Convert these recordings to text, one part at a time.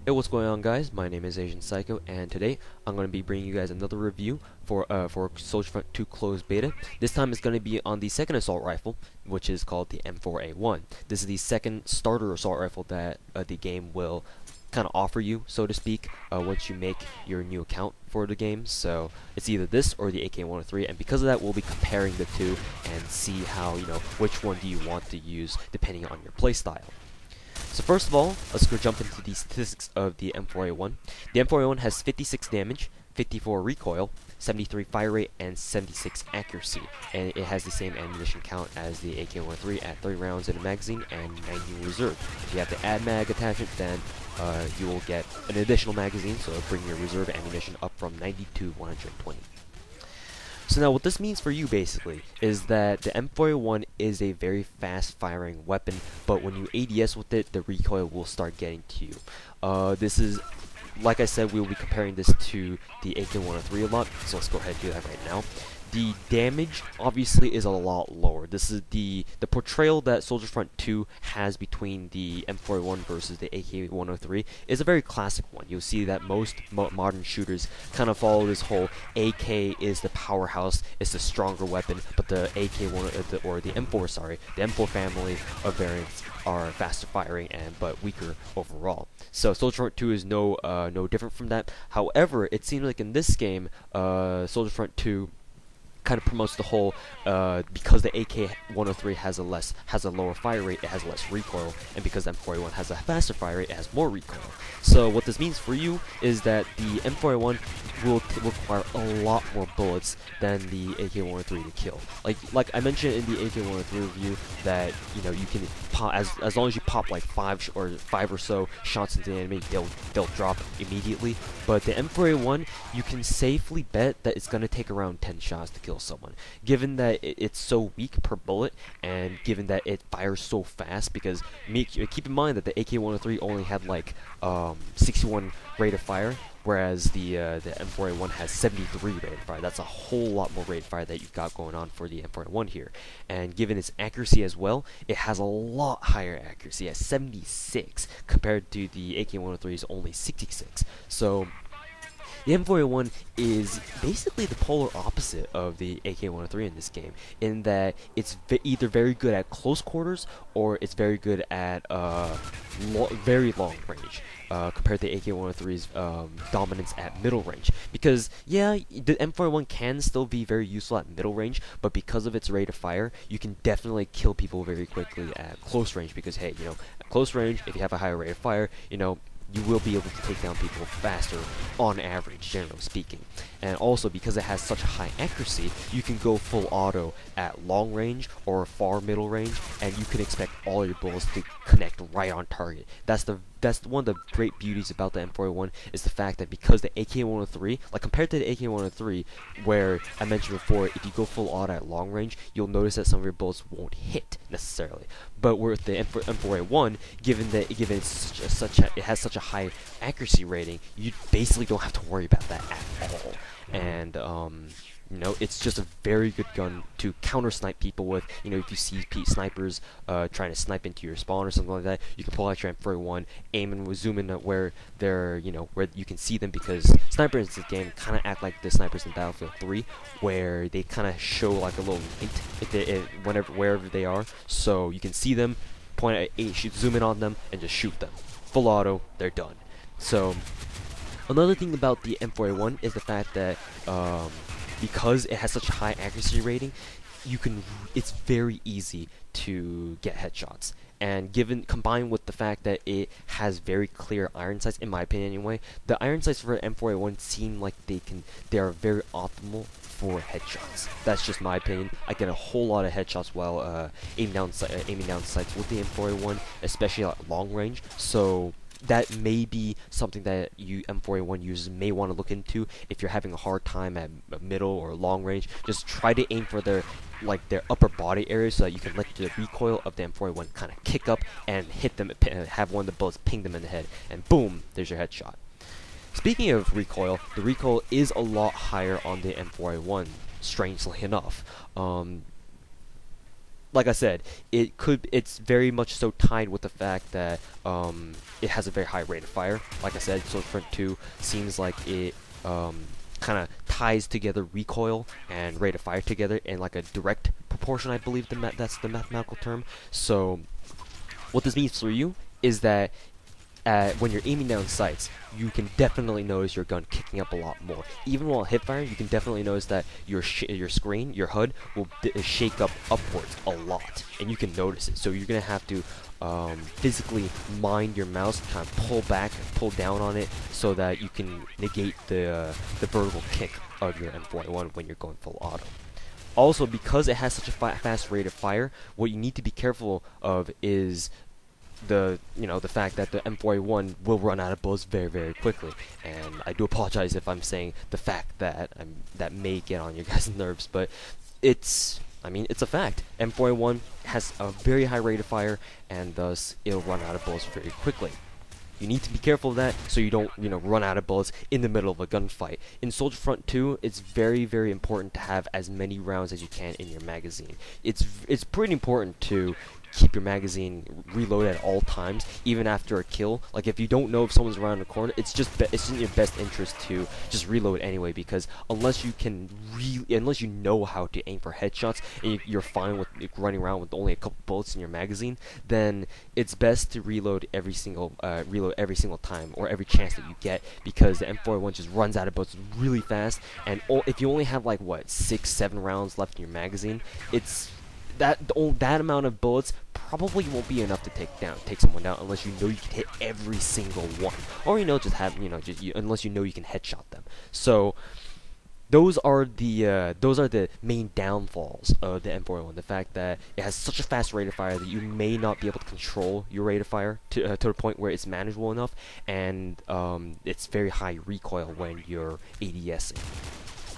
Hey, what's going on, guys? My name is Asian Psycho, and today I'm going to be bringing you guys another review for Soldier Front 2 closed beta. This time it's going to be on the second assault rifle, which is called the M4A1. This is the second starter assault rifle that the game will kind of offer you, so to speak, once you make your new account for the game. So it's either this or the AK-103, and because of that, we'll be comparing the two and see how, which one do you want to use depending on your playstyle. So first of all, let's go jump into the statistics of the M4A1. The M4A1 has 56 damage, 54 recoil, 73 fire rate, and 76 accuracy. And it has the same ammunition count as the AK-103 at 30 rounds in a magazine and 90 reserve. If you have the add mag attachment, then you will get an additional magazine, so it'll bring your reserve ammunition up from 90 to 120. So now what this means for you basically is that the M4A1 is a very fast firing weapon, but when you ADS with it, the recoil will start getting to you. This is, like I said, we will be comparing this to the AK-103 a lot, so let's go ahead and do that right now. The damage obviously is a lot lower. This is the portrayal that Soldier Front 2 has between the M4A1 versus the AK-103 is a very classic one. You'll see that most modern shooters kind of follow this whole AK is the powerhouse, it's the stronger weapon, but the AK-1 or the M4, sorry, the M4 family of variants are faster firing but weaker overall. So Soldier Front 2 is no different from that. However, it seems like in this game, Soldier Front 2 kind of promotes the whole because the AK-103 has a lower fire rate, it has less recoil, and because the M4A1 has a faster fire rate, it has more recoil. So what this means for you is that the M4A1 will require a lot more bullets than the AK-103 to kill. Like I mentioned in the AK-103 review, that you can pop as long as you pop like five or so shots into the enemy, they'll drop immediately. But the M4A1, you can safely bet that it's gonna take around 10 shots to kill someone, given that it's so weak per bullet, and given that it fires so fast. Because keep in mind that the AK-103 only had like 61 rate of fire, whereas the M4A1 has 73 rate of fire. That's a whole lot more rate of fire that you've got going on for the M4A1 here. And given its accuracy as well, it has a lot higher accuracy at 76 compared to the AK-103's only 66. So the M4A1 is basically the polar opposite of the AK-103 in this game, in that it's either very good at close quarters or it's very good at very long range, compared to the AK-103's dominance at middle range. Because, yeah, the M4A1 can still be very useful at middle range, but because of its rate of fire, you can definitely kill people very quickly at close range, because, hey, at close range, if you have a higher rate of fire, you will be able to take down people faster on average, generally speaking. And also, because it has such a high accuracy, you can go full auto at long range or far middle range, and you can expect all your bullets to connect right on target. That's one of the great beauties about the M4A1, is the fact that because the AK-103, like compared to the AK-103, where I mentioned before, if you go full auto at long range, you'll notice that some of your bullets won't hit necessarily. But with the M4A1, given it has such a high accuracy rating, you basically don't have to worry about that at all. And it's just a very good gun to counter snipe people with. If you see snipers trying to snipe into your spawn or something like that, you can pull out your M4A1, aim and zoom in where they're, where you can see them, because snipers in this game kind of act like the snipers in Battlefield 3, where they kind of show like a little hint wherever they are, so you can see them, point at zoom in on them, and just shoot them. Full auto, they're done. So another thing about the M4A1 is the fact that because it has such a high accuracy rating, it's very easy to get headshots. And combined with the fact that it has very clear iron sights, in my opinion anyway, the iron sights for M4A1 seem like they are very optimal for headshots. That's just my opinion. I get a whole lot of headshots while aiming down sights with the M4A1, especially at long range. So that may be something that you M4A1 users may want to look into if you're having a hard time at middle or long range. Just try to aim for their upper body area, so that you can let the recoil of the M4A1 kind of kick up and hit them, have one of the bullets ping them in the head, and boom, there's your headshot. Speaking of recoil, the recoil is a lot higher on the M4A1, strangely enough. like I said, it's very much so tied with the fact that it has a very high rate of fire. Like I said, Soldier Front 2 seems like it kind of ties together recoil and rate of fire together in like a direct proportion. I believe that's the mathematical term. So what this means for you is that when you're aiming down sights, you can definitely notice your gun kicking up a lot more. Even while hip firing, you can definitely notice that your screen, your HUD, will shake up upwards a lot, and you can notice it. So you're gonna have to physically mind your mouse, kind of pull back and pull down on it, so that you can negate the vertical kick of your M4A1 when you're going full auto. Also, because it has such a fast rate of fire, what you need to be careful of is the fact that the M4A1 will run out of bullets very, very quickly. And I do apologize if I'm saying the fact that that may get on your guys' nerves, but it's a fact. M4A1 has a very high rate of fire, and thus it'll run out of bullets very quickly. You need to be careful of that so you don't, run out of bullets in the middle of a gunfight. In Soldier Front 2, it's very, very important to have as many rounds as you can in your magazine. It's pretty important to keep your magazine reloaded at all times, even after a kill. Like, if you don't know if someone's around the corner, it's in your best interest to just reload anyway, because unless you know how to aim for headshots and you're fine with running around with only a couple bullets in your magazine, then it's best to reload every single time, or every chance that you get, because the M4A1 just runs out of bullets really fast, and if you only have like 6-7 rounds left in your magazine, it's that amount of bullets probably won't be enough to take someone down, unless you know you can hit every single one, or unless you know you can headshot them. So those are the main downfalls of the M4A1. The fact that it has such a fast rate of fire that you may not be able to control your rate of fire to the point where it's manageable enough, and it's very high recoil when you're ADSing.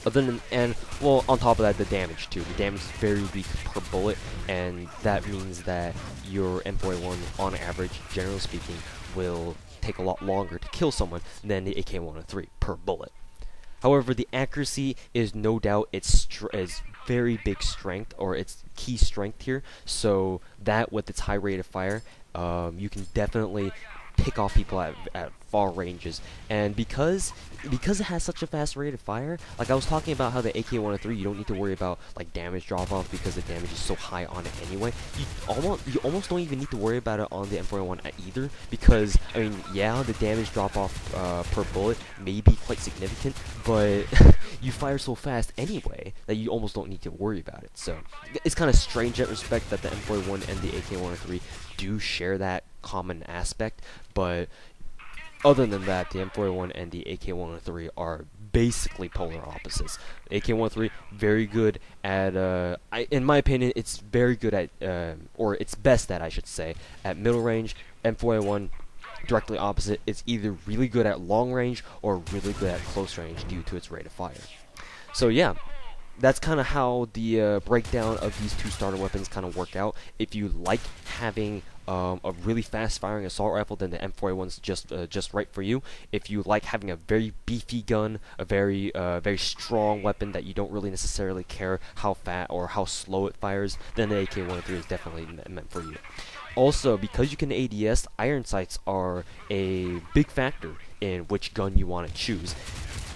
On top of that, the damage too. The damage is very weak per bullet, and that means that your M4A1, on average, generally speaking, will take a lot longer to kill someone than the AK-103 per bullet. However, the accuracy is no doubt its very big strength, or its key strength here. So that, with its high rate of fire, you can definitely pick off people at far ranges. And because it has such a fast rate of fire, like I was talking about how the AK-103, you don't need to worry about like damage drop off because the damage is so high on it anyway. You almost don't even need to worry about it on the M4A1 either, because yeah, the damage drop off per bullet may be quite significant, but you fire so fast anyway that you almost don't need to worry about it. So it's kind of strange in that respect that the M4A1 and the AK-103 do share that common aspect, but other than that, the M4A1 and the AK-103 are basically polar opposites. AK-103, very good at, in my opinion, it's very good at, or it's best at, I should say, at middle range. M4A1, directly opposite. It's either really good at long range or really good at close range due to its rate of fire. So yeah, that's kind of how the breakdown of these two starter weapons kind of work out. If you like having a really fast firing assault rifle, then the M4A1's just right for you. If you like having a very beefy gun, a very strong weapon that you don't really necessarily care how fast or how slow it fires, then the AK-103 is definitely meant for you. Also, because you can ADS, iron sights are a big factor in which gun you want to choose.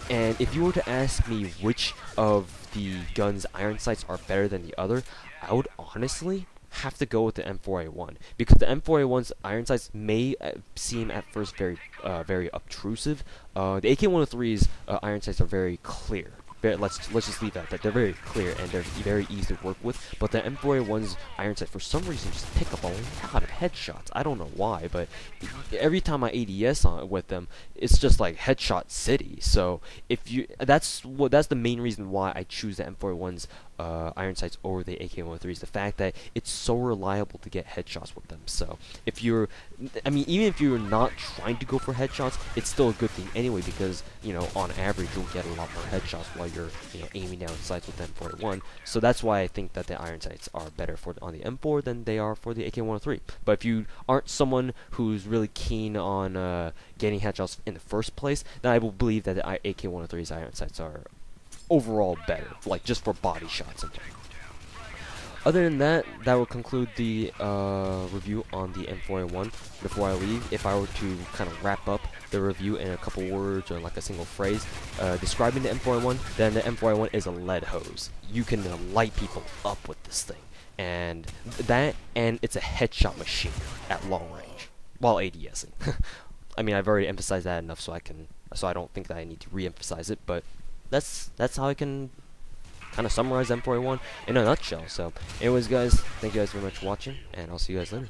And if you were to ask me which of the gun's iron sights are better than the other, I would honestly have to go with the M4A1, because the M4A1's iron sights may seem at first very obtrusive. The AK-103's iron sights are very clear. Let's just leave that they're very clear and they're very easy to work with. But the M4A1's iron sights, for some reason, just pick up a lot of headshots. I don't know why, but every time I ADS with them, it's just like headshot city. So that's the main reason why I choose the M4A1's iron sights over the AK-103s. The fact that it's so reliable to get headshots with them. So even if you're not trying to go for headshots, it's still a good thing anyway, because on average you'll get a lot more headshots while you're aiming down sights with the M4A1. So that's why I think that the iron sights are better on the M4 than they are for the AK-103. But if you aren't someone who's really keen on getting headshots in the first place, then I will believe that the AK-103's iron sights are overall better, like just for body shots and Other than that, that will conclude the review on the M4A1. Before I leave, if I were to kind of wrap up the review in a couple words or like a single phrase describing the M4A1, then the M4A1 is a lead hose. You can light people up with this thing, and it's a headshot machine at long range while ADSing. I mean, I've already emphasized that enough, so I don't think that I need to re-emphasize it. But that's how I can kind of summarize M4A1 in a nutshell. So, anyways, guys, thank you guys very much for watching, and I'll see you guys later.